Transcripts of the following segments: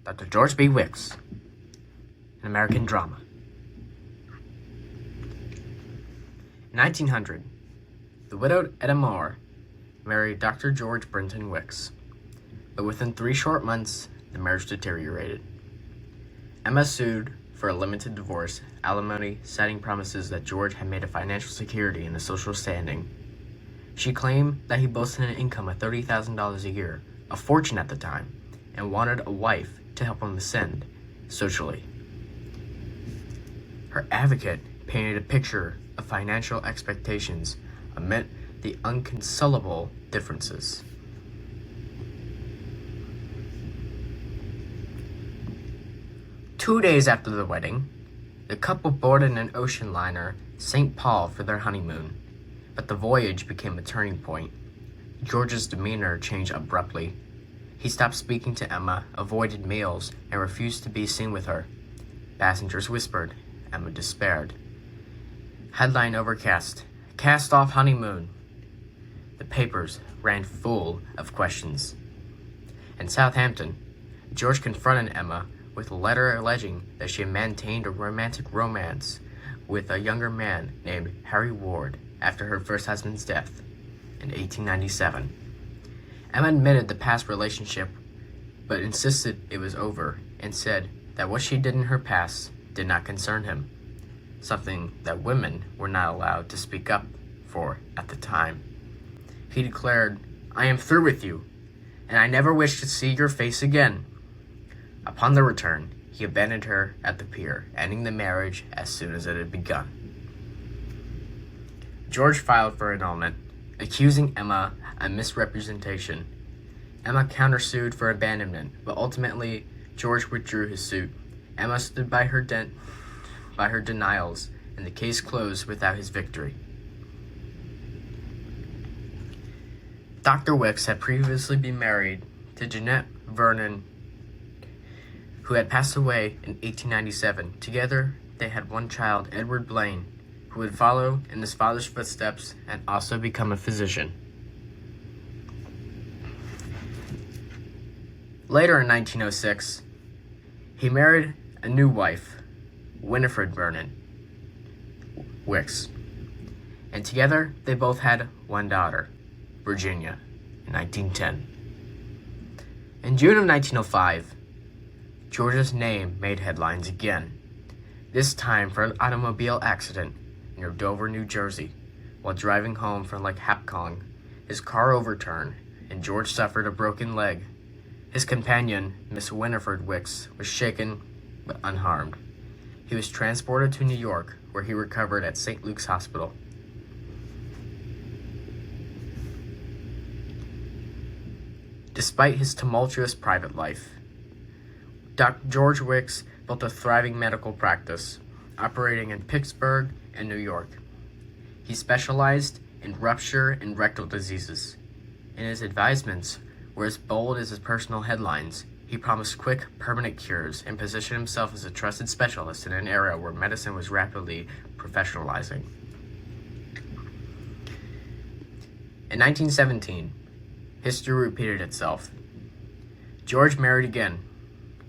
Dr. George B. Wicks, an American drama. In 1900, the widowed Etta Moore married Dr. George Brinton Wicks, but within 3 short months, the marriage deteriorated. Emma sued for a limited divorce, alimony, citing promises that George had made a financial security in his social standing. She claimed that he boasted an income of $30,000 a year, a fortune at the time, and wanted a wife to help him ascend socially. Her advocate painted a picture of financial expectations amid the inconsolable differences. Two days after the wedding, the couple boarded an ocean liner, St. Paul, for their honeymoon, but the voyage became a turning point. George's demeanor changed abruptly. He stopped speaking to Emma, avoided meals, and refused to be seen with her. Passengers whispered. Emma despaired. Headline overcast. Cast off honeymoon. The papers ran full of questions. In Southampton, George confronted Emma with a letter alleging that she had maintained a romantic romance with a younger man named Harry Ward after her first husband's death in 1897. Emma admitted the past relationship, but insisted it was over and said that what she did in her past did not concern him, something that women were not allowed to speak up for at the time. He declared, "I am through with you, and I never wish to see your face again." Upon their return, he abandoned her at the pier, ending the marriage as soon as it had begun. George filed for annulment, accusing Emma of misrepresentation. Emma countersued for abandonment, but ultimately George withdrew his suit. Emma stood by her denials, and the case closed without his victory. Dr. Wicks had previously been married to Jeanette Vernon, who had passed away in 1897. Together, they had one child, Edward Blaine, who would follow in his father's footsteps and also become a physician. Later in 1906, he married a new wife, Winifred Vernon Wicks, and together they both had one daughter, Virginia, in 1910. In June of 1905, George's name made headlines again, this time for an automobile accident near Dover, New Jersey. While driving home from Lake Hapkong, his car overturned and George suffered a broken leg. His companion, Miss Winifred Wicks, was shaken but unharmed. He was transported to New York, where he recovered at St. Luke's Hospital. Despite his tumultuous private life, Dr. George Wicks built a thriving medical practice, operating in Pittsburgh and New York. He specialized in rupture and rectal diseases. And his advisements were as bold as his personal headlines. He promised quick, permanent cures and positioned himself as a trusted specialist in an era where medicine was rapidly professionalizing. In 1917, history repeated itself. George married again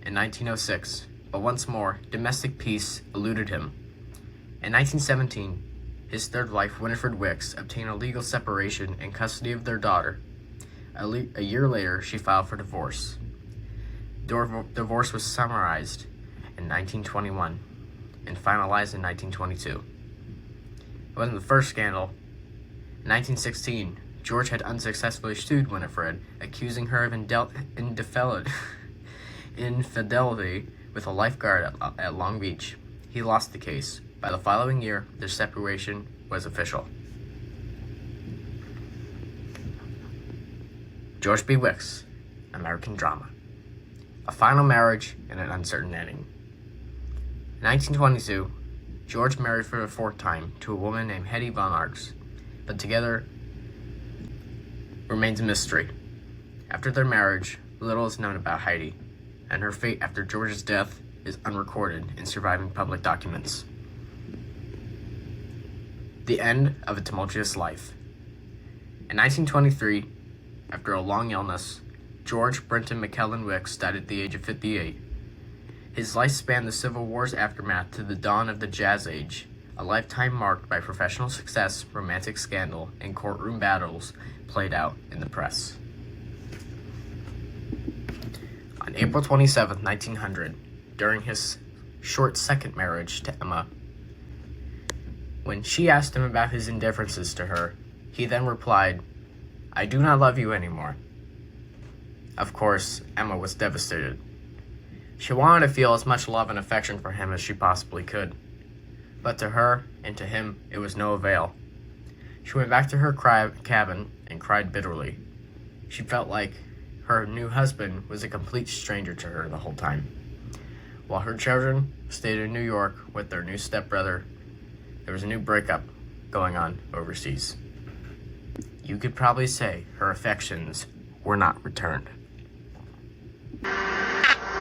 in 1906, but once more, domestic peace eluded him. In 1917, his third wife, Winifred Wicks, obtained a legal separation and custody of their daughter. A year later, she filed for divorce. Divorce was summarized in 1921 and finalized in 1922. It wasn't the first scandal. In 1916, George had unsuccessfully sued Winifred, accusing her of infidelity with a lifeguard at Long Beach. He lost the case. By the following year, their separation was official. George B. Wicks, American drama. A final marriage and an uncertain ending. In 1922, George married for the 4th time to a woman named Hetty Von Arx, but together remains a mystery. After their marriage, little is known about Heidi, and her fate after George's death is unrecorded in surviving public documents. The end of a tumultuous life. In 1923, after a long illness, George Brinton McKellen Wicks died at the age of 58. His life spanned the Civil War's aftermath to the dawn of the Jazz Age, a lifetime marked by professional success, romantic scandal, and courtroom battles played out in the press. On April 27, 1900, during his short second marriage to Emma, when she asked him about his indifferences to her, he then replied, "I do not love you anymore." Of course, Emma was devastated. She wanted to feel as much love and affection for him as she possibly could. But to her and to him, it was no avail. She went back to her cabin and cried bitterly. She felt like her new husband was a complete stranger to her the whole time. While her children stayed in New York with their new stepbrother, there was a new breakup going on overseas. You could probably say her affections were not returned.